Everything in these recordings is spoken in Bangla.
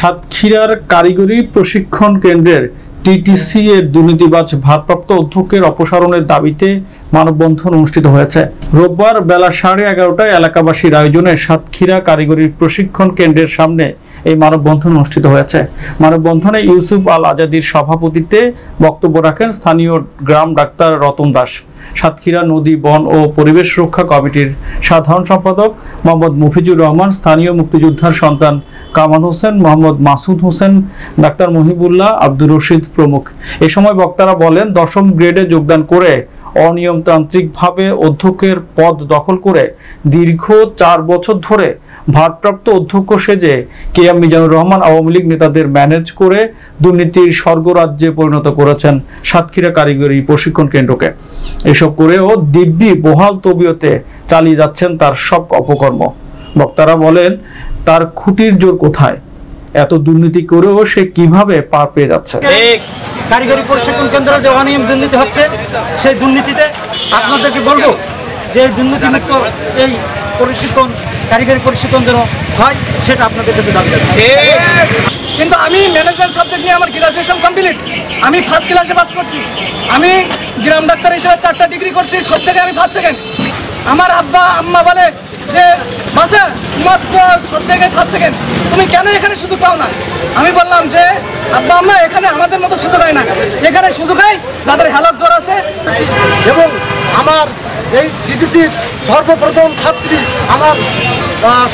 সাতক্ষীরার কারিগরি প্রশিক্ষণ কেন্দ্রের টিটিসি এর দুর্নীতিবাজ ভারপ্রাপ্ত অধ্যক্ষের অপসারণের দাবিতে মানববন্ধন অনুষ্ঠিত হয়েছে। রোববার বেলা 11:30টায় এলাকাবাসীর আয়োজনে সাতক্ষীরা কারিগরি প্রশিক্ষণ কেন্দ্রের সামনে এই মানববন্ধন অনুষ্ঠিত হয়েছে। মানববন্ধনে ইউসুফ আল আজাদির সভাপতিত্বে বক্তব্য রাখেন স্থানীয় গ্রাম ডাক্তার রতন দাস, সাতক্ষীরা নদী বন ও পরিবেশ রক্ষা কমিটির সাধারণ সম্পাদক মোহাম্মদ মফিজুর রহমান, স্থানীয় মুক্তিযোদ্ধার সন্তান কামাল হোসেন, মোহাম্মদ মাসুদ হোসেন, ডাক্তার মহিবুল্লাহ, আব্দুর রশিদ প্রমুখ। এ সময় বক্তারা বলেন, দশম গ্রেডে যোগদান করে অনিয়মতান্ত্রিকভাবে অধ্যক্ষের পদ দখল করে দীর্ঘ 4 বছর ধরে ভারপ্রাপ্ত অধ্যক্ষ সেজে কেএম মিজানুর রহমান আওয়ামী লীগ নেতাদের ম্যানেজ করে দুর্নীতির স্বর্গরাজ্যে পরিণত করেছেন সাতক্ষীরা কারিগরি প্রশিক্ষণ কেন্দ্রকে। এসব করেও দিব্যি বহাল তবিয়তে চালিয়ে যাচ্ছেন তার সব অপকর্ম। বক্তারা বলেন, তার খুঁটির জোর কোথায়? এত দুর্নীতি করেও সে কিভাবে পার পেয়ে যাচ্ছে? কারিগরি প্রশিক্ষণ কেন্দ্রে যে অনিয়ম দুর্নীতি হচ্ছে, সেই দুর্নীতিতে আপনাদেরকে বলবো যে দুর্নীতিমুক্ত এই প্রশিক্ষণ, কারিগরি প্রশিক্ষণ যেন হয়, সেটা আপনাদের কাছে দাবি রাখি। কিন্তু আমি ম্যানেজমেন্ট সাবজেক্ট নিয়ে আমার গ্রাজুয়েশন কমপ্লিট, আমি ফার্স্ট ক্লাসে পাস করছি, আমি গ্রাম ডাক্তার হিসেবে 4টা ডিগ্রি করছি, সব থেকে আমি ফার্স্ট সেকেন্ড। আমার আব্বা আম্মা বলে যে বাসা তোমার তো সব জায়গায় ফার্স্ট সেকেন্ড, তুমি কেন এখানে সুযোগ পাও না? আমি বললাম যে আব্বা আম্মা, এখানে আমাদের মতো সুযোগ হয় না, এখানে সুযোগ হয় যাদের হেলার জোর আছে। এবং আমার এই টিটিসির সর্বপ্রথম ছাত্রী আমার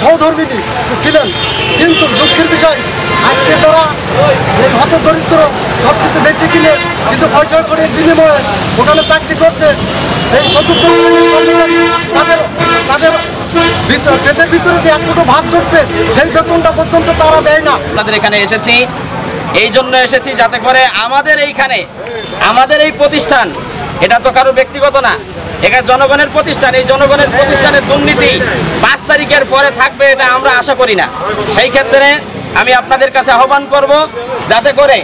সহধর্মিনী ছিলেন, কিন্তু দুঃখের বিষয় আজকে তারা এই হতদরিদ্র সব কিছু বেঁচে কিনে কিছু পয়সা করে বিনিময়ে ওখানে চাকরি করছে। এই চতুর্থ তাদের পেটের ভিতরে যে 1 মুঠো ভাত চলবে, সেই বেতনটা পর্যন্ত তারা দেয় না। আপনাদের এখানে এসেছি, এই জন্য এসেছি যাতে করে আমাদের এইখানে, আমাদের এই প্রতিষ্ঠান, এটা তো কারো ব্যক্তিগত না, এটা জনগণের প্রতিষ্ঠান। এই জনগণের প্রতিষ্ঠানের দুর্নীতি 5 তারিখের পরে থাকবে, এটা আমরা আশা করি না। সেই ক্ষেত্রে আমি আপনাদের কাছে আহ্বান করব, যাতে করে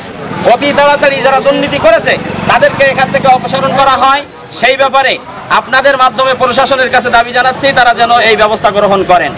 অতি তাড়াতাড়ি যারা দুর্নীতি করেছে তাদেরকে এখান থেকে অপসারণ করা হয়। সেই ব্যাপারে আপনাদের মাধ্যমে প্রশাসনের কাছে দাবি জানাচ্ছি, তারা যেন এই ব্যবস্থা গ্রহণ করেন।